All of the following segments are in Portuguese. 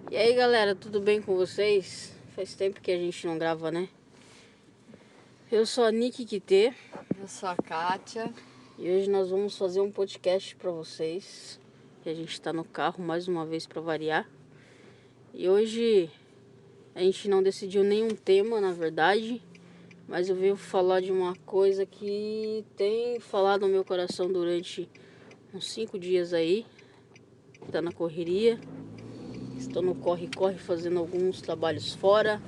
E aí galera, tudo bem com vocês? Faz tempo que a gente não grava, né? Eu sou a Nick Kitê. Eu sou a Kátia. E hoje nós vamos fazer um podcast pra vocês. Que a gente tá no carro mais uma vez pra variar. E hoje a gente não decidiu nenhum tema, na verdade. Mas eu venho falar de uma coisa que tem falado no meu coração durante uns 5 dias aí. Tá na correria. Estou no corre-corre fazendo alguns trabalhos fora.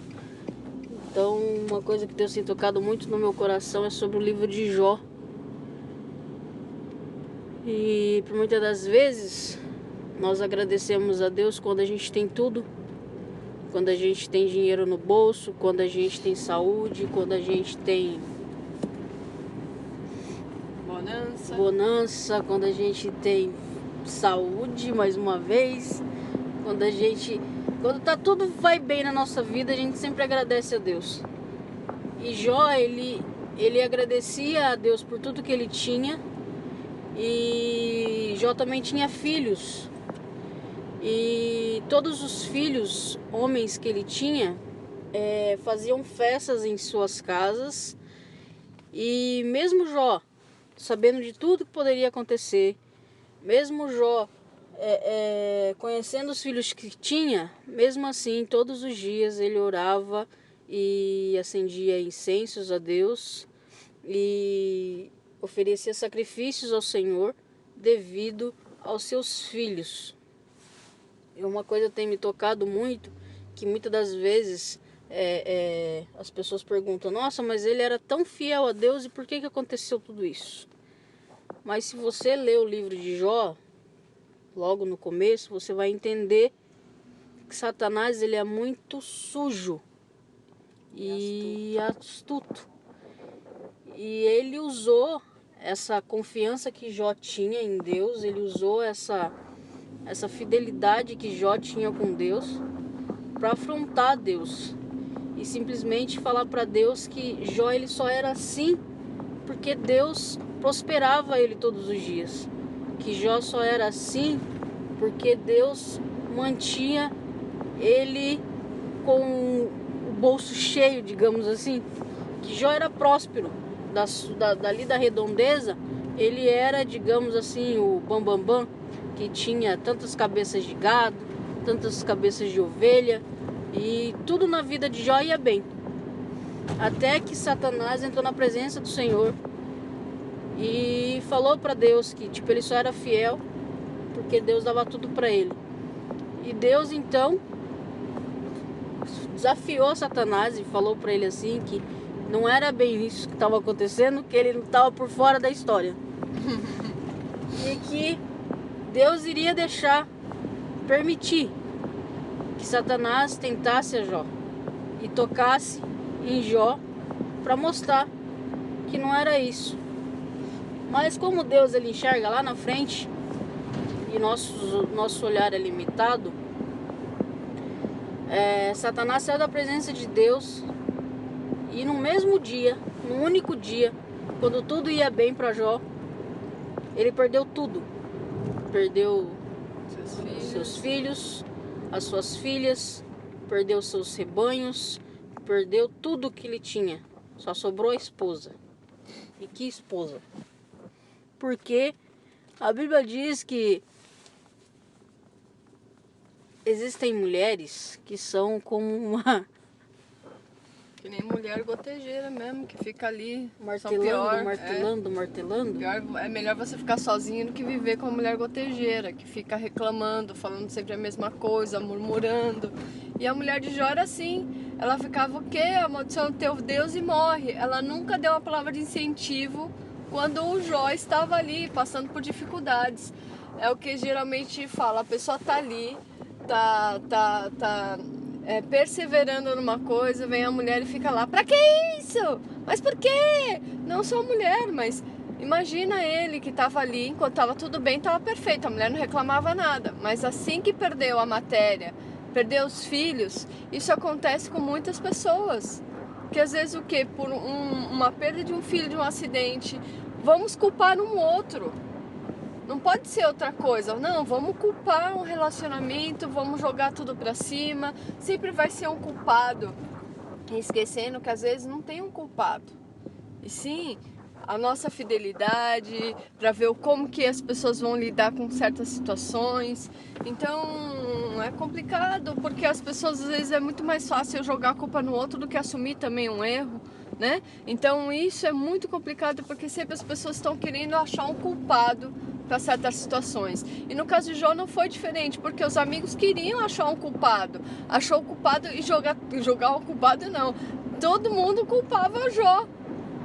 Então, uma coisa que Deus tem tocado muito no meu coração é sobre o livro de Jó. E por muitas das vezes, nós agradecemos a Deus quando a gente tem tudo. Quando a gente tem dinheiro no bolso, quando a gente tem saúde, quando a gente tem bonança, quando a gente tem saúde, mais uma vez. Quando tá tudo vai bem na nossa vida, a gente sempre agradece a Deus. E Jó, ele agradecia a Deus por tudo que ele tinha. E Jó também tinha filhos. E todos os filhos, homens que ele tinha, faziam festas em suas casas. E mesmo Jó, sabendo de tudo que poderia acontecer, mesmo Jó conhecendo os filhos que tinha, mesmo assim, todos os dias ele orava e acendia incensos a Deus e oferecia sacrifícios ao Senhor devido aos seus filhos. E uma coisa tem me tocado muito, que muitas das vezes as pessoas perguntam: nossa, mas ele era tão fiel a Deus e por que aconteceu tudo isso? Mas se você ler o livro de Jó, logo no começo, você vai entender que Satanás ele é muito sujo e astuto. E ele usou essa confiança que Jó tinha em Deus, ele usou essa fidelidade que Jó tinha com Deus para afrontar Deus e simplesmente falar para Deus que Jó ele só era assim porque Deus prosperava ele todos os dias. Que Jó só era assim porque Deus mantinha ele com o bolso cheio, digamos assim. Que Jó era próspero, dali da redondeza, ele era, digamos assim, o bambambam, que tinha tantas cabeças de gado, tantas cabeças de ovelha, e tudo na vida de Jó ia bem. Até que Satanás entrou na presença do Senhor e falou para Deus que ele só era fiel porque Deus dava tudo para ele. E Deus então desafiou Satanás e falou para ele assim que não era bem isso que estava acontecendo, que ele não estava por fora da história. E que Deus iria permitir que Satanás tentasse a Jó e tocasse em Jó para mostrar que não era isso. Mas como Deus ele enxerga lá na frente e nosso olhar é limitado, Satanás saiu da presença de Deus e no mesmo dia, no único dia, quando tudo ia bem para Jó, ele perdeu tudo. Perdeu seus filhos, as suas filhas, perdeu seus rebanhos, perdeu tudo que ele tinha. Só sobrou a esposa. E que esposa? Porque a Bíblia diz que existem mulheres que são como uma... Que nem mulher gotejeira mesmo, que fica ali martelando. Pior, é melhor você ficar sozinho do que viver com uma mulher gotejeira, que fica reclamando, falando sempre a mesma coisa, murmurando. E a mulher de Jó era assim, ela ficava o quê? Amaldiçoando teu Deus e morre. Ela nunca deu uma palavra de incentivo quando o Jó estava ali, passando por dificuldades. É o que geralmente fala, a pessoa tá ali, perseverando numa coisa, vem a mulher e fica lá, pra que isso? Mas por quê? Não sou mulher, mas imagina ele que tava ali, enquanto tava tudo bem, tava perfeito, a mulher não reclamava nada, mas assim que perdeu a matéria, perdeu os filhos, isso acontece com muitas pessoas, que às vezes por uma perda de um filho, de um acidente, vamos culpar um outro, Não pode ser outra coisa. Não, vamos culpar um relacionamento, vamos jogar tudo pra cima. Sempre vai ser um culpado. Esquecendo que às vezes não tem um culpado. E sim, a nossa fidelidade, para ver como que as pessoas vão lidar com certas situações. Então é complicado, porque as pessoas às vezes é muito mais fácil jogar a culpa no outro do que assumir também um erro, né? Então isso é muito complicado, porque sempre as pessoas estão querendo achar um culpado para certas situações. E no caso de Jó não foi diferente, porque os amigos queriam achar um culpado. Achou o culpado e jogar o culpado não. Todo mundo culpava Jó.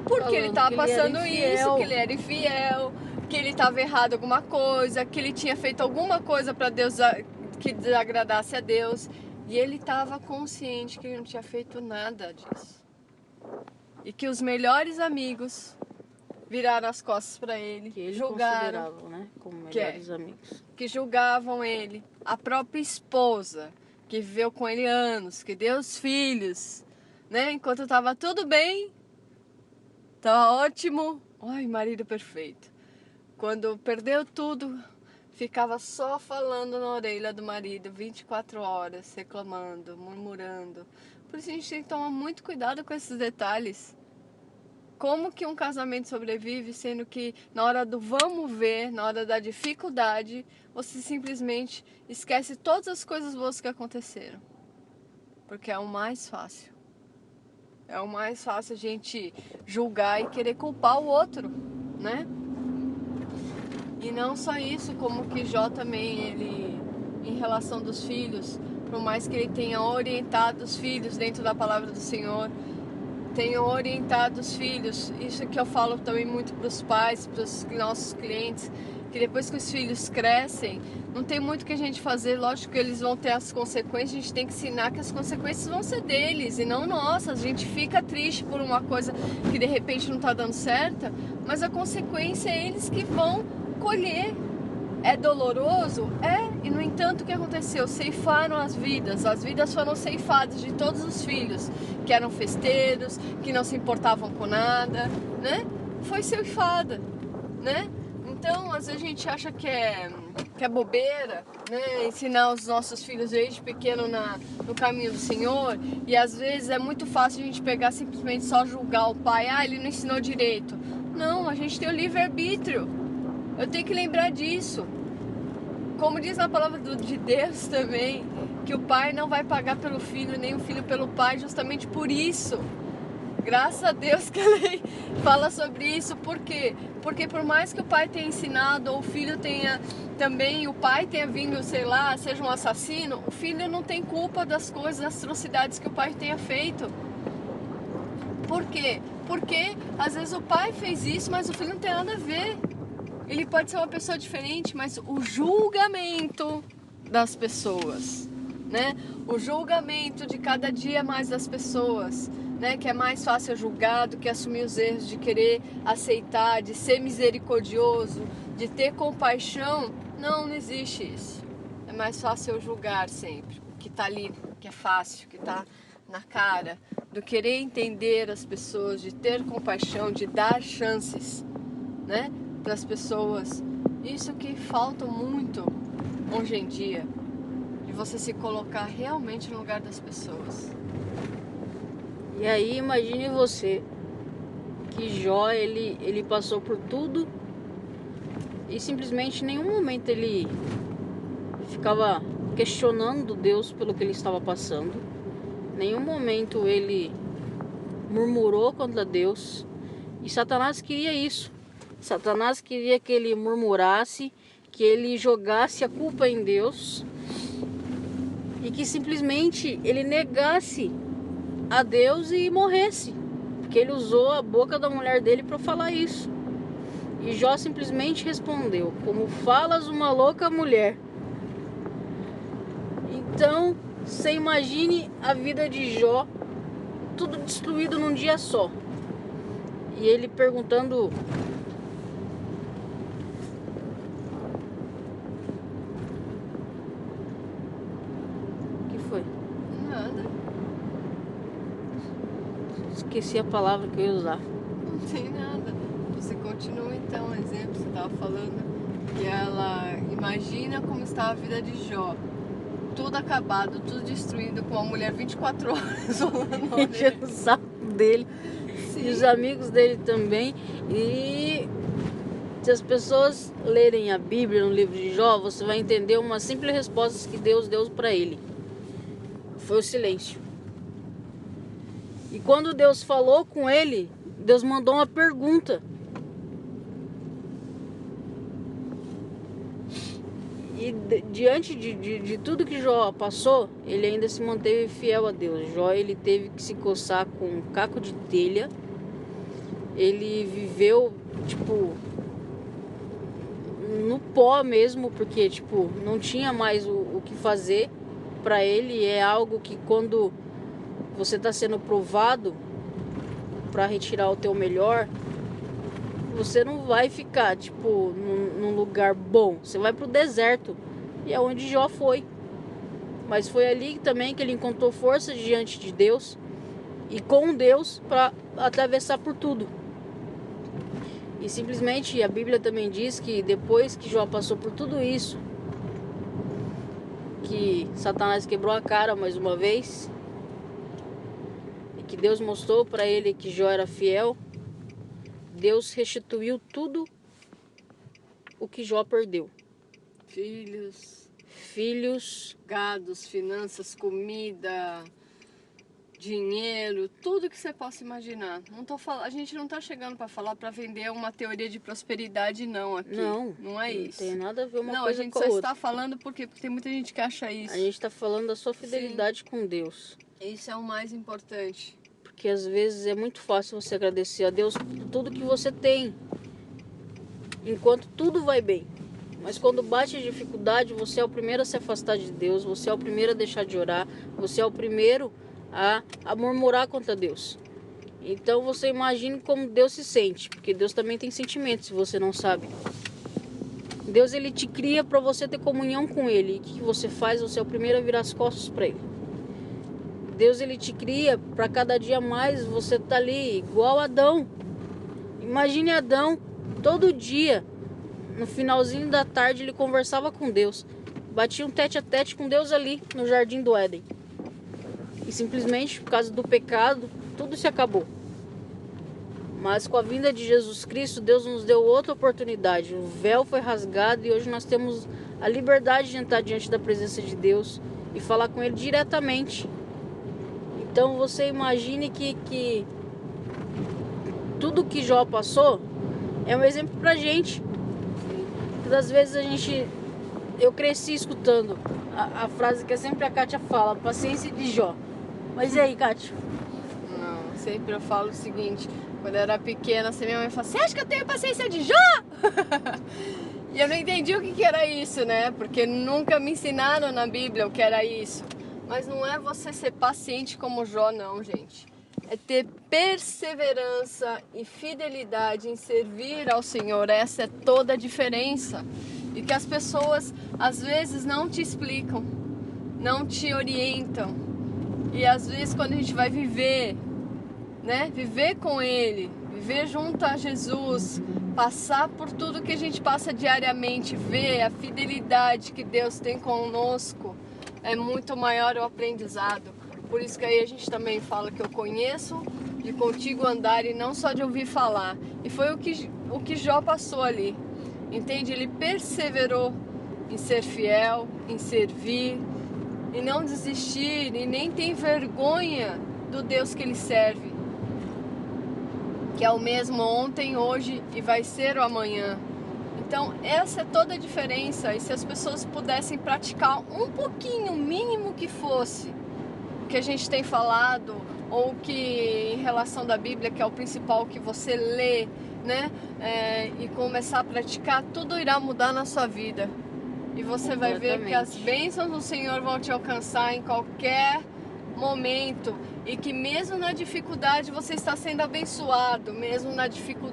Porque ele estava passando isso, que ele era infiel, que ele estava errado em alguma coisa, que ele tinha feito alguma coisa para Deus que desagradasse a Deus. E ele estava consciente que ele não tinha feito nada disso. E que os melhores amigos viraram as costas para ele, que ele julgaram, considerava, né, como melhores amigos. Que julgavam ele. A própria esposa, que viveu com ele anos, que deu os filhos, né? Enquanto estava tudo bem, estava ótimo. Ai, marido perfeito. Quando perdeu tudo, ficava só falando na orelha do marido 24 horas, reclamando, murmurando. Por isso a gente tem que tomar muito cuidado com esses detalhes. Como que um casamento sobrevive, sendo que na hora do vamos ver, na hora da dificuldade, você simplesmente esquece todas as coisas boas que aconteceram. Porque é o mais fácil. É o mais fácil a gente julgar e querer culpar o outro, né? E não só isso, como que Jó também, ele, em relação dos filhos, por mais que ele tenha orientado os filhos dentro da palavra do Senhor, tenha orientado os filhos, isso que eu falo também muito para os pais, para os nossos clientes, que depois que os filhos crescem, não tem muito o que a gente fazer. Lógico que eles vão ter as consequências, a gente tem que ensinar que as consequências vão ser deles e não nossas. A gente fica triste por uma coisa que de repente não está dando certo, mas a consequência é eles que vão colher. É doloroso? É, e no entanto o que aconteceu? Ceifaram as vidas foram ceifadas de todos os filhos, que eram festeiros, que não se importavam com nada, né? Foi ceifada, né? Então, às vezes a gente acha que é bobeira, né? Ensinar os nossos filhos desde pequeno no caminho do Senhor, e às vezes é muito fácil a gente pegar simplesmente só julgar o pai, ele não ensinou direito. Não, a gente tem o livre-arbítrio. Eu tenho que lembrar disso. Como diz na palavra de Deus também, que o pai não vai pagar pelo filho, nem o filho pelo pai, justamente por isso. Graças a Deus que a lei fala sobre isso. Por quê? Porque por mais que o pai tenha ensinado, ou o filho tenha também, o pai tenha vindo, sei lá, seja um assassino, o filho não tem culpa das coisas, das atrocidades que o pai tenha feito. Por quê? Porque às vezes o pai fez isso, mas o filho não tem nada a ver. Ele pode ser uma pessoa diferente, mas o julgamento das pessoas, né? O julgamento de cada dia mais das pessoas, né? Que é mais fácil julgar do que assumir os erros, de querer aceitar, de ser misericordioso, de ter compaixão. Não existe isso. É mais fácil eu julgar sempre, que tá ali, que é fácil, que tá na cara, do querer entender as pessoas, de ter compaixão, de dar chances, né? Para as pessoas. Isso que falta muito hoje em dia, de você se colocar realmente no lugar das pessoas. E aí imagine você que Jó, ele passou por tudo e simplesmente em nenhum momento ele ficava questionando Deus pelo que ele estava passando. Em nenhum momento ele murmurou contra Deus. E Satanás queria isso. Satanás queria que ele murmurasse, que ele jogasse a culpa em Deus e que simplesmente ele negasse a Deus e morresse, porque ele usou a boca da mulher dele para falar isso. E Jó simplesmente respondeu: como falas uma louca mulher. Então você imagine a vida de Jó, tudo destruído num dia só, e ele perguntando: Nada. Esqueci a palavra que eu ia usar. Não tem nada. Você continua então, exemplo, você estava falando. E ela imagina como estava a vida de Jó. Tudo acabado, tudo destruído, com uma mulher 24 horas rolando Enchendo o saco dele. Sim. E os amigos dele também. E se as pessoas lerem a Bíblia no livro de Jó, você vai entender uma simples resposta que Deus deu para ele. Foi o silêncio. E quando Deus falou com ele, Deus mandou uma pergunta. E diante de tudo que Jó passou, ele ainda se manteve fiel a Deus. Jó, ele teve que se coçar com um caco de telha. Ele viveu, no pó mesmo, porque, não tinha mais o que fazer. Para ele é algo que quando você está sendo provado para retirar o teu melhor, você não vai ficar, num lugar bom. Você vai pro deserto. E é onde Jó foi. Mas foi ali também que ele encontrou força diante de Deus. E com Deus para atravessar por tudo. E simplesmente a Bíblia também diz que depois que Jó passou por tudo isso, que Satanás quebrou a cara mais uma vez, e que Deus mostrou para ele que Jó era fiel, Deus restituiu tudo o que Jó perdeu. Filhos, gados, finanças, comida, dinheiro, tudo que você possa imaginar. A gente não está chegando para falar para vender uma teoria de prosperidade não aqui. Não é isso. Não tem nada a ver uma coisa com a outra. Não, a gente só está falando porque tem muita gente que acha isso. A gente está falando da sua fidelidade Sim. com Deus. Isso é o mais importante. Porque às vezes é muito fácil você agradecer a Deus por tudo que você tem, enquanto tudo vai bem. Mas quando bate a dificuldade, você é o primeiro a se afastar de Deus, você é o primeiro a deixar de orar, você é o primeiro a murmurar contra Deus. Então você imagine como Deus se sente, porque Deus também tem sentimentos, se você não sabe. Deus, ele te cria para você ter comunhão com ele. E o que você faz? Você é o primeiro a virar as costas para ele. Deus, ele te cria para cada dia mais você tá ali igual Adão. Imagine Adão, todo dia, no finalzinho da tarde, ele conversava com Deus. Batia um tete a tete com Deus ali no jardim do Éden. E simplesmente, por causa do pecado, tudo se acabou. Mas com a vinda de Jesus Cristo, Deus nos deu outra oportunidade. O véu foi rasgado e hoje nós temos a liberdade de entrar diante da presença de Deus e falar com ele diretamente. Então você imagine que tudo que Jó passou é um exemplo pra gente. Muitas vezes eu cresci escutando a frase que sempre a Kátia fala, paciência de Jó. Mas e aí, Kátia? Não, sempre eu falo o seguinte, quando eu era pequena, minha mãe fala, você acha que eu tenho paciência de Jó? E eu não entendi o que era isso, né? Porque nunca me ensinaram na Bíblia o que era isso. Mas não é você ser paciente como Jó, não, gente. É ter perseverança e fidelidade em servir ao Senhor. Essa é toda a diferença. E que as pessoas, às vezes, não te explicam, não te orientam. E às vezes, quando a gente vai viver, né? Viver com Ele, viver junto a Jesus, passar por tudo que a gente passa diariamente, ver a fidelidade que Deus tem conosco, é muito maior o aprendizado. Por isso que aí a gente também fala que eu conheço de contigo andar e não só de ouvir falar. E foi o que Jó passou ali. Entende? Ele perseverou em ser fiel, em servir, em não desistir e nem tem vergonha do Deus que ele serve. Que é o mesmo ontem, hoje e vai ser o amanhã. Então essa é toda a diferença. E se as pessoas pudessem praticar um pouquinho, o mínimo que fosse, o que a gente tem falado, ou que em relação da Bíblia, que é o principal que você lê, né? E começar a praticar, tudo irá mudar na sua vida. E você vai ver que as bênçãos do Senhor vão te alcançar em qualquer momento. E que mesmo na dificuldade você está sendo abençoado, mesmo na dificuldade